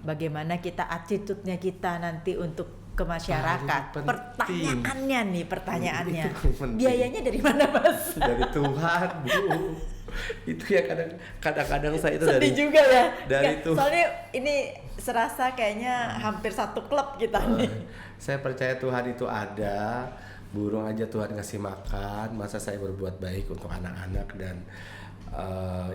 Bagaimana kita attitude-nya kita nanti untuk ke masyarakat. Pertanyaannya. Biayanya dari mana, Mas? Dari Tuhan, Bu. Itu ya kadang-kadang saya itu sedih juga ya. Dari Tuhan. Soalnya ini serasa kayaknya hampir satu klub kita nih. Saya percaya Tuhan itu ada. Burung aja Tuhan ngasih makan. Masa saya berbuat baik untuk anak-anak dan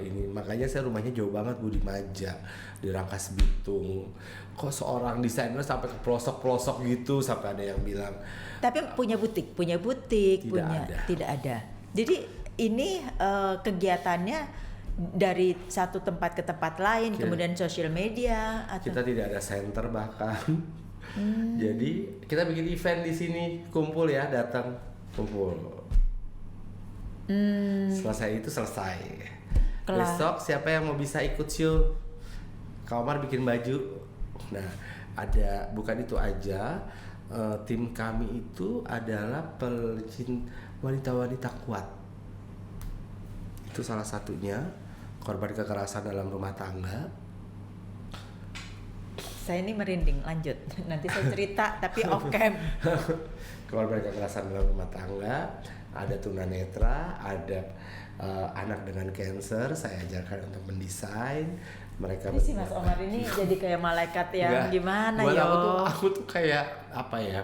ini makanya saya rumahnya jauh banget, Bu, di Maja, di Rangkas Bitung. Kok seorang desainer sampai ke pelosok-pelosok gitu, sampai ada yang bilang. Tapi punya butik, tidak ada. Jadi ini kegiatannya dari satu tempat ke tempat lain, kemudian sosial media atau kita tidak ada center bahkan. Jadi kita bikin event di sini, kumpul ya, datang kumpul. Selesai itu selesai. Besok siapa yang mau bisa ikut show? Kak Omar bikin baju. Nah, ada bukan itu aja. Tim kami itu adalah wanita-wanita kuat. Itu salah satunya korban kekerasan dalam rumah tangga. Saya ini merinding, lanjut. Nanti saya cerita tapi off cam. Korban kekerasan dalam rumah tangga, ada tunanetra, ada anak dengan cancer. Saya ajarkan untuk mendesain. Mereka ini sih Mas Omar ini jadi kayak malaikat yang gimana ya? Aku tuh kayak apa ya?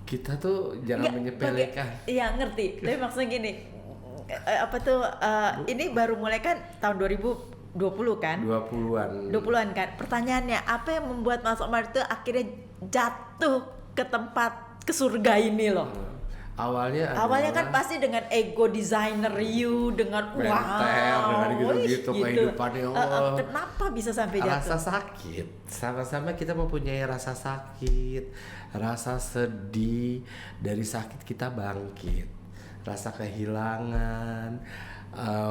Kita tuh jangan menyepelekan. Iya ngerti. Tapi maksudnya gini, ini baru mulai kan tahun 2020 kan? 20-an kan. Pertanyaannya, apa yang membuat Mas Omar itu akhirnya jatuh ke tempat ke surga ini loh? Awalnya kan pasti dengan ego designer dengan dengan gitu kehidupannya. Kenapa bisa sampai jatuh? Rasa sakit. Sama-sama kita mempunyai rasa sakit, rasa sedih. Dari sakit kita bangkit. Rasa kehilangan,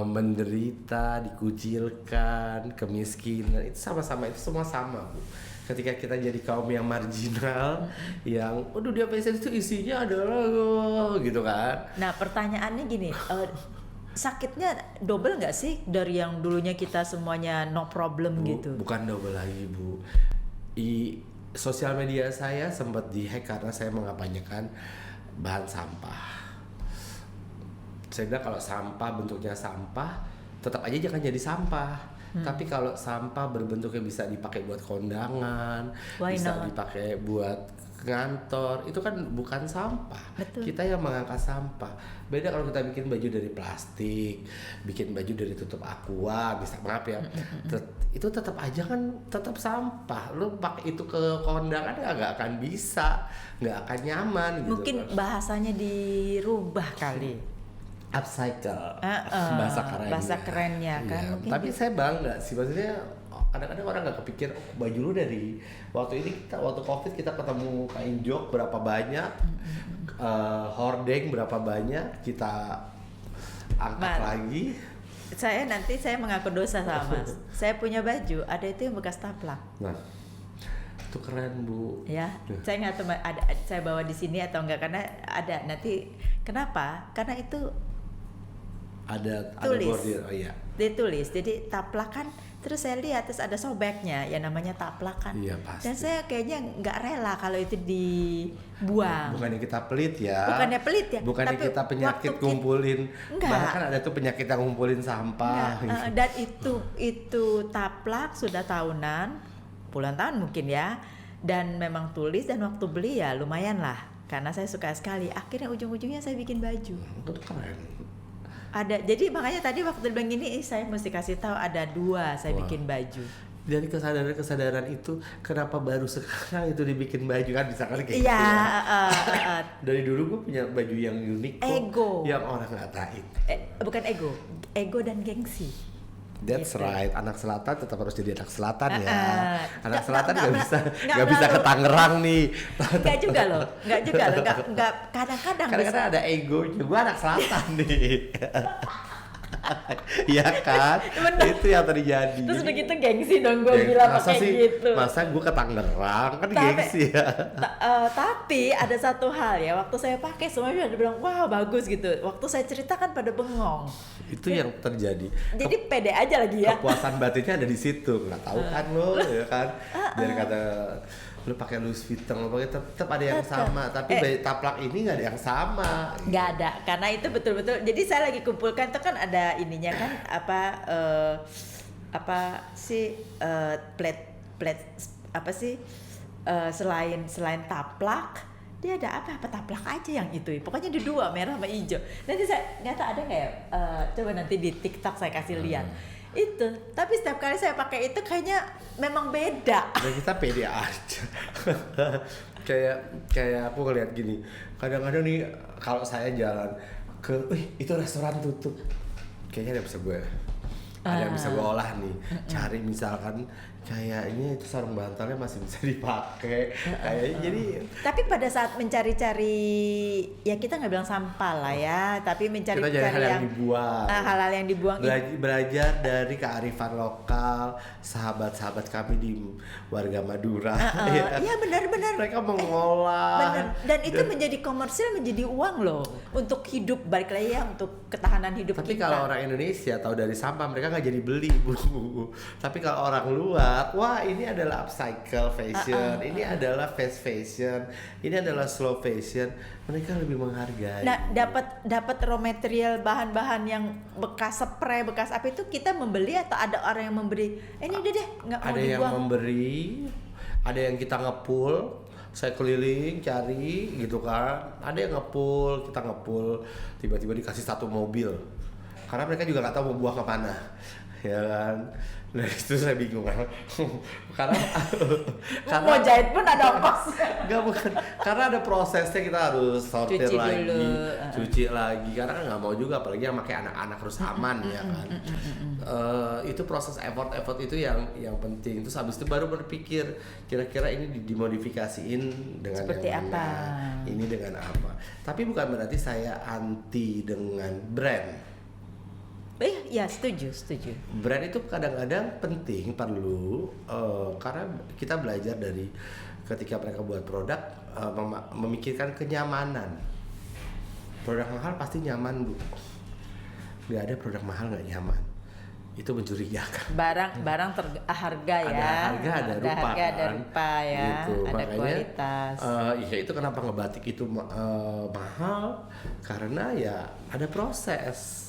menderita, dikucilkan, kemiskinan, itu sama-sama, itu semua sama, Bu. Ketika kita jadi kaum yang marginal, yang dia passion itu isinya adalah gitu kan. Nah pertanyaannya gini, sakitnya double nggak sih dari yang dulunya kita semuanya no problem, Bu, gitu? Bukan double lagi, Bu. Sosial media saya sempat dihack karena saya mengampanyekan bahan sampah. Saya bilang kalau sampah bentuknya sampah, tetap aja jangan jadi sampah. Tapi kalau sampah berbentuknya bisa dipakai buat kondangan, bisa dipakai buat ngantor, itu kan bukan sampah. Betul. Kita yang mengangkat sampah. Beda kalau kita bikin baju dari plastik, bikin baju dari tutup aqua, bisa maaf ya. Itu tetap aja kan tetap sampah. Lu pakai itu ke kondangan nggak akan bisa, nggak akan nyaman gitu. Mungkin bahasanya dirubah kali. Upcycle, bahasa kerennya kan. Iya. Mungkin tapi saya bangga sih, maksudnya kadang-kadang orang nggak kepikir baju lu dari waktu COVID kita ketemu kain jok berapa banyak, hordeng berapa banyak kita angkat lagi. Saya mengaku dosa sama Mas. Saya punya baju, ada itu yang bekas taplak. Nah, itu keren, Bu. Ya, saya nggak tahu ada saya bawa di sini atau enggak, karena ada nanti. Kenapa? Karena itu ada bordir, iya. Dia tulis, jadi taplakan. Terus saya lihat terus ada sobeknya, ya namanya taplakan. Iya, pasti. Dan saya kayaknya nggak rela kalau itu dibuang. Bukannya kita pelit ya. Bukannya tapi kita penyakit kumpulin. Bahkan ada tuh penyakit yang ngumpulin sampah. Dan itu taplak sudah tahunan, puluhan tahun mungkin ya. Dan memang tulis, dan waktu beli ya lumayan lah. Karena saya suka sekali. Akhirnya ujung-ujungnya saya bikin baju. Itu keren. Ada, jadi makanya tadi waktu bilang gini, saya mesti kasih tahu ada 2 saya bikin baju. Dari kesadaran itu, kenapa baru sekarang itu dibikin baju, kan bisa kali kayak gitu ya. Dari dulu gue punya baju yang unik kok, ego. Yang orang ngatain. Bukan ego dan gengsi. That's gitu. right, anak selatan tetap harus jadi anak selatan ya. Anak selatan nggak bisa ke Tangerang nih. Nggak juga loh. Nggak kadang-kadang ada egonya. Gue anak selatan nih. Iya kan? Bener. Itu yang terjadi. Terus Jadi, udah gitu gengsi dong gue bilang masa kayak sih, gitu. masa gue ke Tangerang kan Tapi- gengsi ya. Tapi ada satu hal ya, waktu saya pakai semuanya udah bilang wah bagus gitu. Waktu saya ceritakan pada bengong. Itu yang terjadi. Jadi pede aja lagi ya. Kepuasan batinnya ada di situ, nggak tahu kan lo, ya kan? Dari kata lu pakai Louis Vuitton, lo pakai tetap ada yang Tetep. sama, tapi taplak ini nggak ada yang sama. Nggak ada, karena itu betul-betul. Jadi saya lagi kumpulkan itu kan ada ininya kan apa sih plate apa sih selain taplak dia ada apa taplak aja yang itu. Pokoknya ada dua, merah sama hijau. Nanti saya nggak tahu ada nggak ya? Coba nanti di TikTok saya kasih lihat. Itu, tapi setiap kali saya pakai itu kayaknya memang beda. Dan kita pede aja. kayak aku ngeliat gini, kadang-kadang nih kalau saya jalan ke, itu restoran tutup, kayaknya ada yang bisa gue olah nih, cari misalkan kayak ini itu sarung bantalnya masih bisa dipakai, kayaknya jadi. Tapi pada saat mencari-cari, ya kita nggak bilang sampah lah ya, tapi Kita jadi mencari-cari hal yang dibuang. hal-hal yang dibuang Belajar dari kearifan lokal sahabat-sahabat kami di warga Madura. Iya benar-benar. Mereka mengolah. Benar. Dan itu menjadi komersil, menjadi uang loh untuk hidup, balik lagi ya untuk ketahanan hidup Tapi kita. kalau orang Indonesia tahu dari sampah, mereka nggak jadi beli, Bu. Tapi kalau orang luar, wah ini adalah upcycle fashion, ini adalah fast fashion, ini adalah slow fashion. Mereka lebih menghargai. Nah, dapat raw material, bahan-bahan yang bekas spray, bekas apa itu kita membeli atau ada orang yang memberi? Ini udah deh, nggak mau Ada yang dibuang. memberi, ada yang kita ngepul. Saya keliling cari gitu kan. Ada yang ngepul, kita ngepul, tiba-tiba dikasih satu mobil. Karena mereka juga nggak tahu mau buang kemana, ya kan. Nah itu saya bingung kan. karena Mau jahit pun ada ongkos. Enggak, bukan, karena ada prosesnya, kita harus sortir Cuci lagi, dulu. cuci lagi, karena kan nggak mau juga, apalagi yang pakai anak-anak harus aman ya kan. Itu proses effort itu yang penting. Terus habis itu baru berpikir kira-kira ini dimodifikasiin dengan Seperti yang mana, apa? ini dengan apa. Tapi bukan berarti saya anti dengan brand. Ya setuju. Brand itu kadang-kadang penting, perlu, karena kita belajar dari ketika mereka buat produk, memikirkan kenyamanan. Produk mahal pasti nyaman, Bu. Nggak ada produk mahal nggak nyaman. Itu mencurigakan. Barang harga ya. Ada harga, ada rupa, ada kan? rupa ya. Gitu. Ada Makanya, kualitas. Ya itu kenapa ngebatik itu mahal, karena ya ada proses.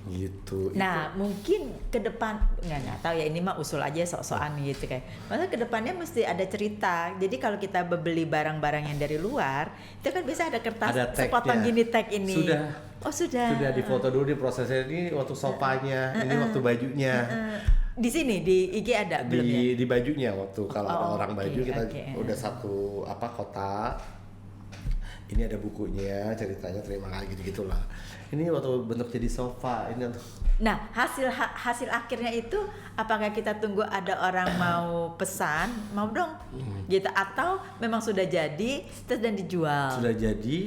Gitu. Nah mungkin ke depan nggak tahu ya, ini mah usul aja sok-sokan gitu kayak. Maksudnya ke depannya mesti ada cerita. Jadi kalau kita beli barang-barang yang dari luar, itu kan bisa ada kertas Ada tag-nya. sepotong gini tag ini. Sudah. Oh sudah. Sudah difoto dulu di prosesnya, ini waktu sofanya, ini waktu bajunya. Di sini di IG ada belum ya? Di bajunya waktu kalau ada orang oke, baju kita oke. udah satu kotak. Ini ada bukunya, ceritanya, terima kasih gitu-gitulah. Ini waktu bentuk jadi sofa, ini untuk. Nah, hasil akhirnya itu apakah kita tunggu ada orang mau pesan, mau dong, gitu, atau memang sudah jadi terus dan dijual? Sudah jadi,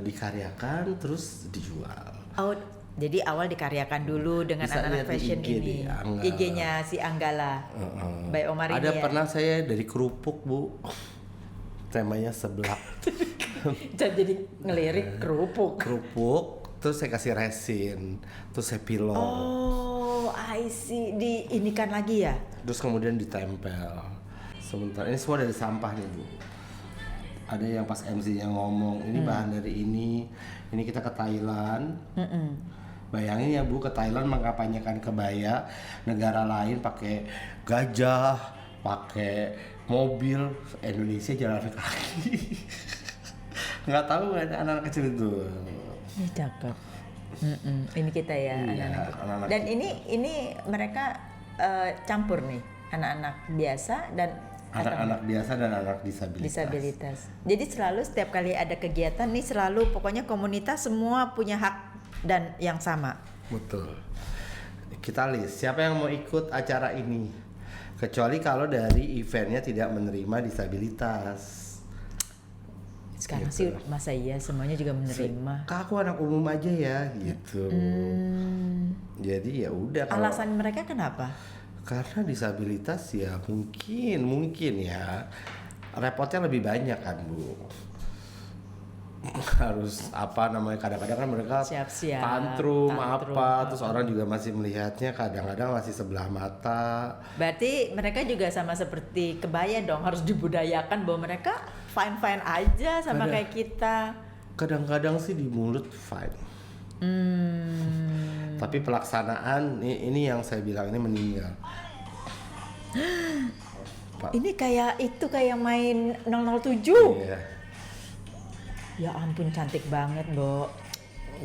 dikaryakan terus dijual. Oh, jadi awal dikaryakan dulu dengan Bisa anak-anak lihat di fashion IG ini. deh, Anggala. IG-nya si Anggala, by Omar Ada ini ya. pernah saya dari kerupuk, Bu. Temanya seblak. Jadi ngelirik kerupuk. Kerupuk, terus saya kasih resin, terus saya pilok. Oh, I see. Diinikan lagi ya? Terus kemudian ditempel. Sementara ini semua dari sampah nih, Bu. Ada yang pas MC-nya ngomong, ini bahan dari ini kita ke Thailand. Bayangin ya, Bu, ke Thailand mengkampanyekan kebaya, negara lain pakai gajah, pakai mobil, Indonesia jalan kaki. Nggak tahu kan anak-anak kecil itu. Ini cakep. Ini kita ya, Iya, anak-anak. Dan ini mereka campur nih, anak-anak biasa dan Anak-anak biasa dan anak disabilitas. Jadi selalu setiap kali ada kegiatan nih selalu pokoknya komunitas semua punya hak dan yang sama. Betul. Kita list siapa yang mau ikut acara ini. Kecuali kalau dari eventnya tidak menerima disabilitas. Sekarang gitu. sih masa iya semuanya juga menerima. Kak, aku anak umum aja ya gitu. Jadi ya udah. Alasan mereka kenapa? Karena disabilitas ya mungkin ya repotnya lebih banyak kan Bu. Harus apa namanya, kadang-kadang kan mereka Siap-siap, tantrum apa, tantrum. terus orang juga masih melihatnya kadang-kadang masih sebelah mata. Berarti mereka juga sama seperti kebaya dong, harus dibudayakan bahwa mereka fine-fine aja sama kayak kita. Kadang-kadang sih di mulut fine. Tapi pelaksanaan ini yang saya bilang ini meninggal. Pak. Ini kayak main 007. Iya. Ya ampun, cantik banget, Mbok.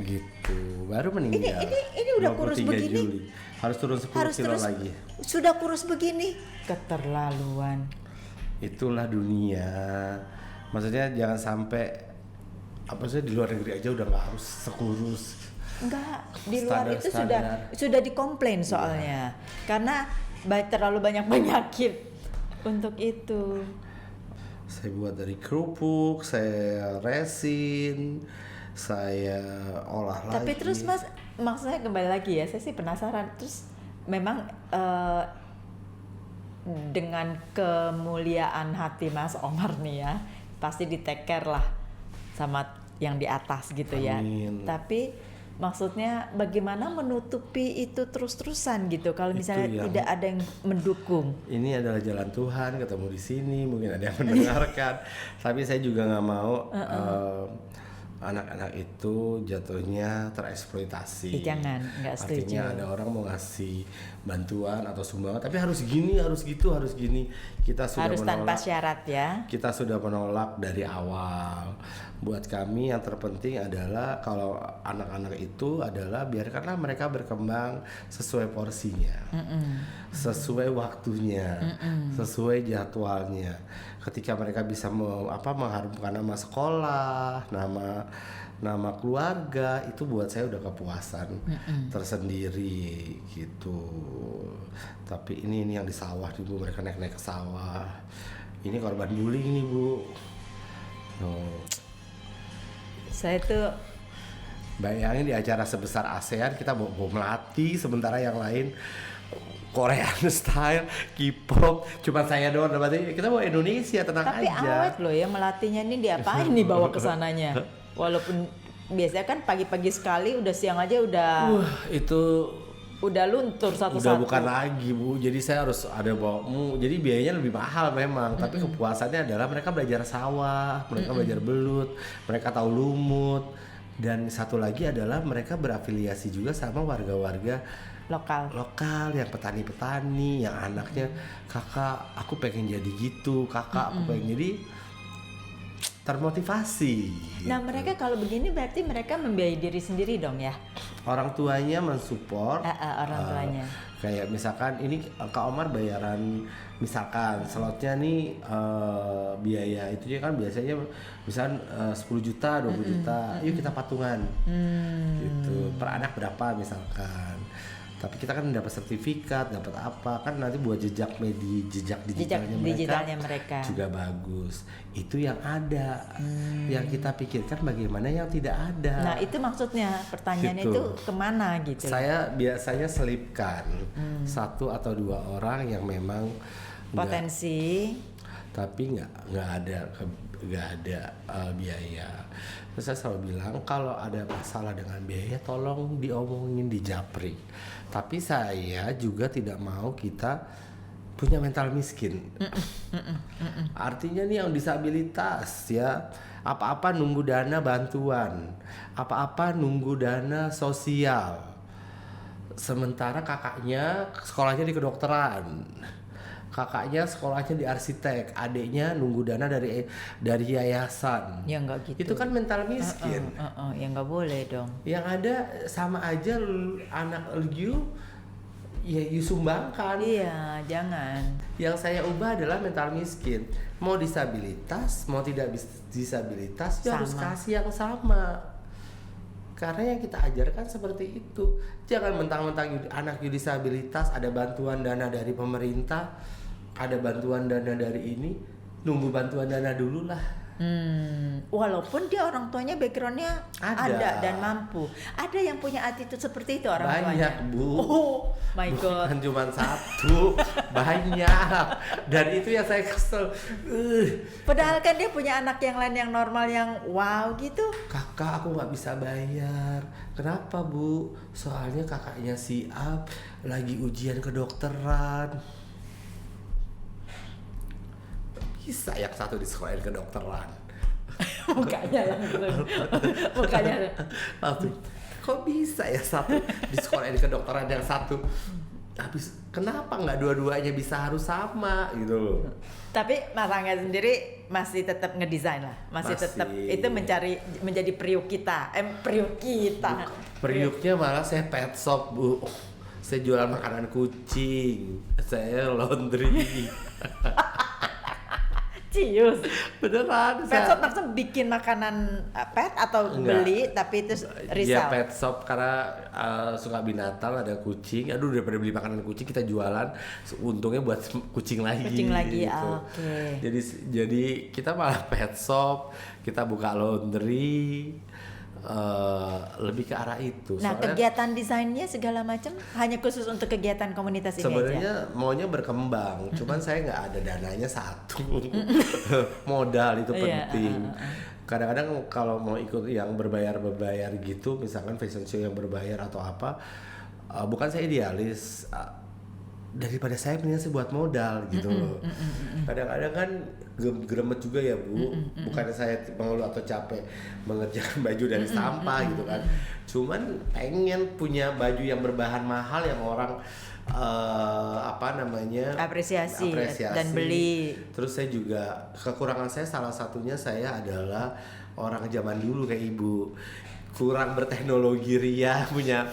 Gitu, baru meninggal. Ini udah kurus 23 begini. Juli. Harus turun 10 kilo lagi. Sudah kurus begini. Keterlaluan. Itulah dunia. Maksudnya jangan sampai di luar negeri aja udah nggak harus sekurus. Enggak, di luar itu Standar. sudah dikomplain soalnya. Karena terlalu banyak penyakit untuk itu. Saya buat dari kerupuk, saya resin, saya olah lagi. Tapi terus Mas, maksudnya kembali lagi ya, saya sih penasaran. Terus memang dengan kemuliaan hati Mas Omar nih ya, pasti di take care lah sama yang di atas gitu ya. Amin. Tapi maksudnya bagaimana menutupi itu terus-terusan gitu kalau misalnya tidak ada yang mendukung. Ini adalah jalan Tuhan, ketemu di sini, mungkin ada yang mendengarkan. Tapi saya juga nggak mau anak-anak itu jatuhnya tereksploitasi. Jangan, nggak setuju. Artinya ada orang mau ngasih bantuan atau sumbangan, tapi harus gini, harus gitu, harus gini. Kita sudah harus menolak, tanpa syarat ya. Kita sudah menolak dari awal. Buat kami yang terpenting adalah kalau anak-anak itu adalah biarkanlah mereka berkembang sesuai porsinya, sesuai waktunya, sesuai jadwalnya. Ketika mereka bisa mengharumkan nama sekolah, nama keluarga, itu buat saya udah kepuasan tersendiri gitu. Tapi ini yang di sawah nih Bu, mereka naik ke sawah. Ini korban bullying nih Bu. Saya tuh bayangin di acara sebesar ASEAN kita bawa melati, sementara yang lain Korean style, K-pop, cuma saya doang. Berarti kita bawa Indonesia, tenang tapi aja. awet loh ya melatinya, ini diapain nih bawa ke sananya? Walaupun biasanya kan pagi-pagi sekali, udah siang aja udah itu udah luntur satu-satu. udah bukan lagi Bu, jadi saya harus ada bawa jadi biayanya lebih mahal memang. Tapi kepuasannya adalah mereka belajar sawah, mereka belajar belut, mereka tahu lumut. Dan satu lagi adalah mereka berafiliasi juga sama warga-warga lokal yang petani-petani, yang anaknya kakak aku pengen jadi gitu, kakak aku pengen jadi, termotivasi. Nah mereka kalau begini berarti mereka membiayai diri sendiri dong ya? Orang tuanya mensupport. Orang tuanya. Kayak misalkan ini Kak Omar bayaran, misalkan slotnya nih biaya itu kan biasanya misalkan 10 juta, 20 juta, yuk kita patungan gitu, per anak berapa misalkan. Tapi kita kan dapat sertifikat, dapat apa, kan nanti buat jejak digitalnya mereka juga bagus. Itu yang ada. Yang kita pikirkan bagaimana yang tidak ada. Nah itu maksudnya pertanyaannya gitu. itu kemana gitu. Saya biasanya selipkan 1 atau 2 orang yang memang potensi, tapi nggak ada biaya. Terus saya selalu bilang kalau ada masalah dengan biaya tolong diomongin di Japri. Tapi saya juga tidak mau kita punya mental miskin. Artinya nih yang disabilitas ya, apa-apa nunggu dana bantuan, apa-apa nunggu dana sosial. Sementara kakaknya sekolahnya di kedokteran, kakaknya sekolahnya di arsitek, adiknya nunggu dana dari yayasan. Ya enggak gitu. Itu kan mental miskin. Ya nggak boleh dong. Yang ada sama aja anak you ya you sumbangkan. Iya, jangan. Yang saya ubah adalah mental miskin. Mau disabilitas, mau tidak disabilitas, you harus kasih yang sama. Karena yang kita ajarkan seperti itu. Jangan mentang-mentang anak you disabilitas ada bantuan dana dari pemerintah, ada bantuan dana dari ini, nunggu bantuan dana dulu lah. Walaupun dia orang tuanya backgroundnya ada dan mampu. Ada yang punya attitude seperti itu orang tuanya. Banyak, Bu. Oh my God. Bukan cuma satu, banyak. Dan itu yang saya kesel. Padahal kan dia punya anak yang lain yang normal yang wow gitu. Kakak, aku nggak bisa bayar. Kenapa, Bu? Soalnya kakaknya si A lagi ujian kedokteran. Bisa yang satu disekolahin kedokteran. Mukanya langsung. Kok bisa ya satu disekolahin kedokteran yang satu? Habis kenapa nggak dua-duanya bisa harus sama gitu loh? Tapi Mas Angga sendiri masih tetap ngedesain lah, masih tetap itu menjadi periuk kita. Periuknya malah saya pet shop, Bu. Saya jualan makanan kucing, saya laundry. Cius. Beneran. Pet shop maksudnya bikin makanan pet atau beli tapi itu resell? Iya pet shop karena suka binatang, ada kucing. Aduh daripada beli makanan kucing kita jualan, untungnya buat kucing lagi. Kucing lagi, gitu. Oke. Jadi kita malah pet shop, kita buka laundry. Lebih ke arah itu. Nah, soalnya kegiatan desainnya segala macam hanya khusus untuk kegiatan komunitas ini aja. Sebenarnya maunya berkembang, cuman saya nggak ada dananya satu. Modal itu penting. Kadang-kadang kalau mau ikut yang berbayar gitu, misalkan fashion show yang berbayar atau apa, bukan saya idealis. Daripada saya mendingan saya buat modal gitu loh. Kadang-kadang kan geremet juga ya Bu, bukannya saya mengeluh atau capek mengerjakan baju dari sampah gitu kan. Cuman pengen punya baju yang berbahan mahal yang orang apresiasi dan beli. Terus saya juga kekurangan saya salah satunya saya adalah orang zaman dulu kayak Ibu. Kurang berteknologi ria punya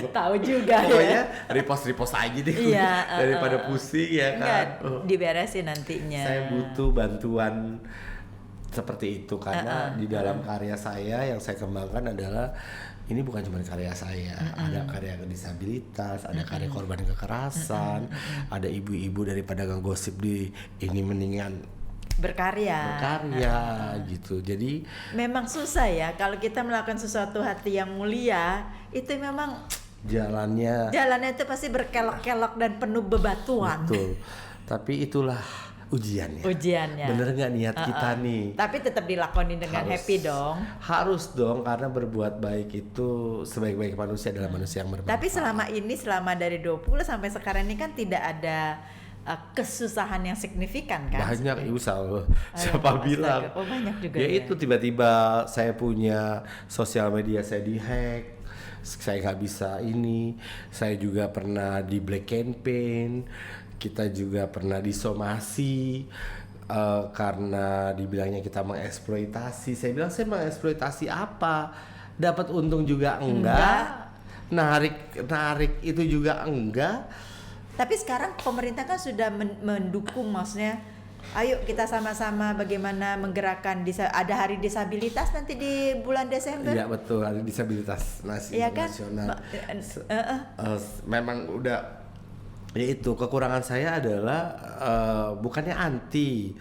tahu juga pokoknya repost aja deh daripada pusing ya kan. Diberesin nantinya. Saya butuh bantuan seperti itu karena di dalam karya saya yang saya kembangkan adalah ini bukan cuma karya saya, ada karya disabilitas, ada karya korban kekerasan, ada ibu-ibu daripada gosip di ini mendingan berkarya gitu. Jadi memang susah ya kalau kita melakukan sesuatu hati yang mulia, itu memang jalannya itu pasti berkelok-kelok dan penuh bebatuan. Betul. Tapi itulah ujiannya. Bener nggak niat kita nih? Tapi tetap dilakoni dengan happy dong. Harus dong, karena berbuat baik itu sebaik-baik manusia adalah manusia yang bermanfaat. Tapi selama dari 20 sampai sekarang ini kan tidak ada kesusahan yang signifikan kan? Banyak Ibu siapa bilang? Oh banyak juga ya. Itu tiba-tiba saya punya sosial media saya dihack, saya nggak bisa ini. Saya juga pernah di black campaign, kita juga pernah disomasi karena dibilangnya kita mengeksploitasi. Saya bilang saya mengeksploitasi apa? Dapat untung juga enggak. Narik itu juga enggak. Tapi sekarang pemerintah kan sudah mendukung, maksudnya ayo kita sama-sama bagaimana menggerakkan ada hari disabilitas nanti di bulan Desember. Iya betul, hari disabilitas nasional. Memang udah ya itu kekurangan saya adalah bukannya anti,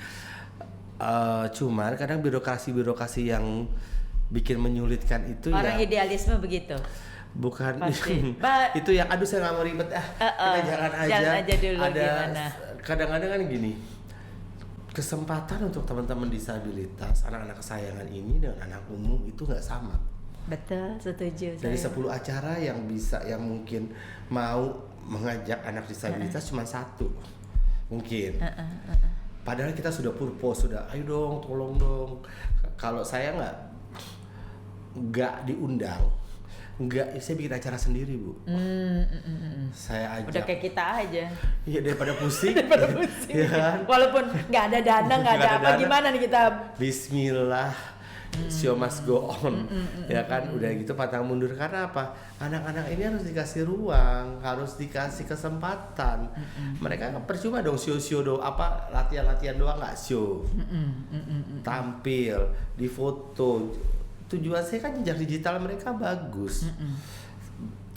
cuman kadang birokrasi yang bikin menyulitkan itu orang idealisme begitu. Bukan itu yang aduh saya nggak mau ribet kita jalan aja dulu. Ada gimana? Kadang-kadang kan gini, kesempatan untuk teman-teman disabilitas, anak-anak kesayangan ini dengan anak umum itu nggak sama. Betul, setuju. Dari 10 acara yang mungkin mau mengajak anak disabilitas cuma satu mungkin. Padahal kita sudah purpose, sudah ayo dong, tolong dong. Kalau saya nggak diundang, enggak, saya bikin acara sendiri Bu. Saya ajak. Udah kayak kita aja. Iya daripada pusing. Ya kan? Walaupun nggak ada dana, nggak ada apa, gimana nih kita? Bismillah, show must go on. Ya kan, udah gitu pantang mundur karena apa? Anak-anak ini harus dikasih ruang, harus dikasih kesempatan. Mereka percuma dong show dong, apa latihan doang nggak show. Tampil, difoto. Tujuan saya kan jejak digital mereka bagus.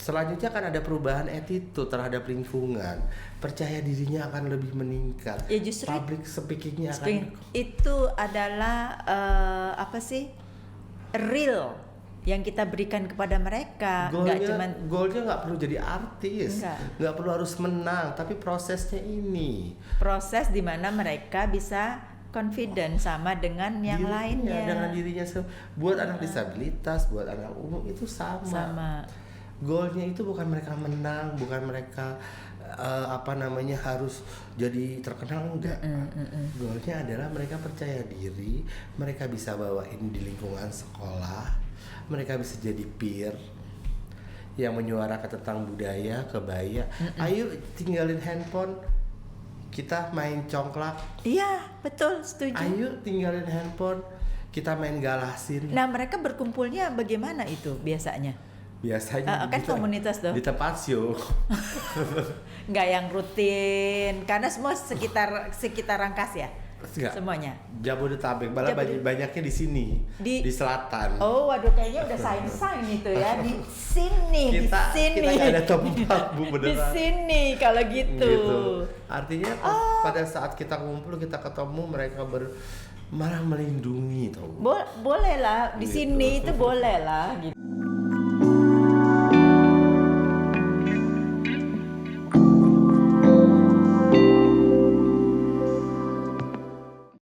Selanjutnya akan ada perubahan attitude terhadap lingkungan. Percaya dirinya akan lebih meningkat. Ya justru public speakingnya akan itu adalah apa sih, real yang kita berikan kepada mereka. Goalnya nggak perlu jadi artis, nggak perlu harus menang, tapi prosesnya ini. Proses di mana mereka bisa confident sama dengan yang lainnya. Dengan dirinya buat anak disabilitas, buat anak umum itu sama. Goalnya itu bukan mereka menang, bukan mereka harus jadi terkenal, enggak. Goalnya adalah mereka percaya diri, mereka bisa bawain di lingkungan sekolah, mereka bisa jadi peer yang menyuarakan tentang budaya, kebaya. Ayo tinggalin handphone, kita main congklak. Iya, betul, setuju. Ayo tinggalin handphone, kita main galasin. Nah, mereka berkumpulnya bagaimana itu biasanya? Biasanya kan komunitas tuh. Di tempat show. Nggak yang rutin, karena semua sekitar Rangkas ya. Enggak. Semuanya. Jabodetabek, malah banyaknya di sini, di selatan. Oh, waduh, kayaknya udah sign itu ya. Di sini. Kita nggak ada tempat, Bu, beneran. Di sini kalau gitu. Artinya pada saat kita ngumpul, kita ketemu, mereka malah melindungi, tau. Boleh lah, di sini itu boleh lah gitu.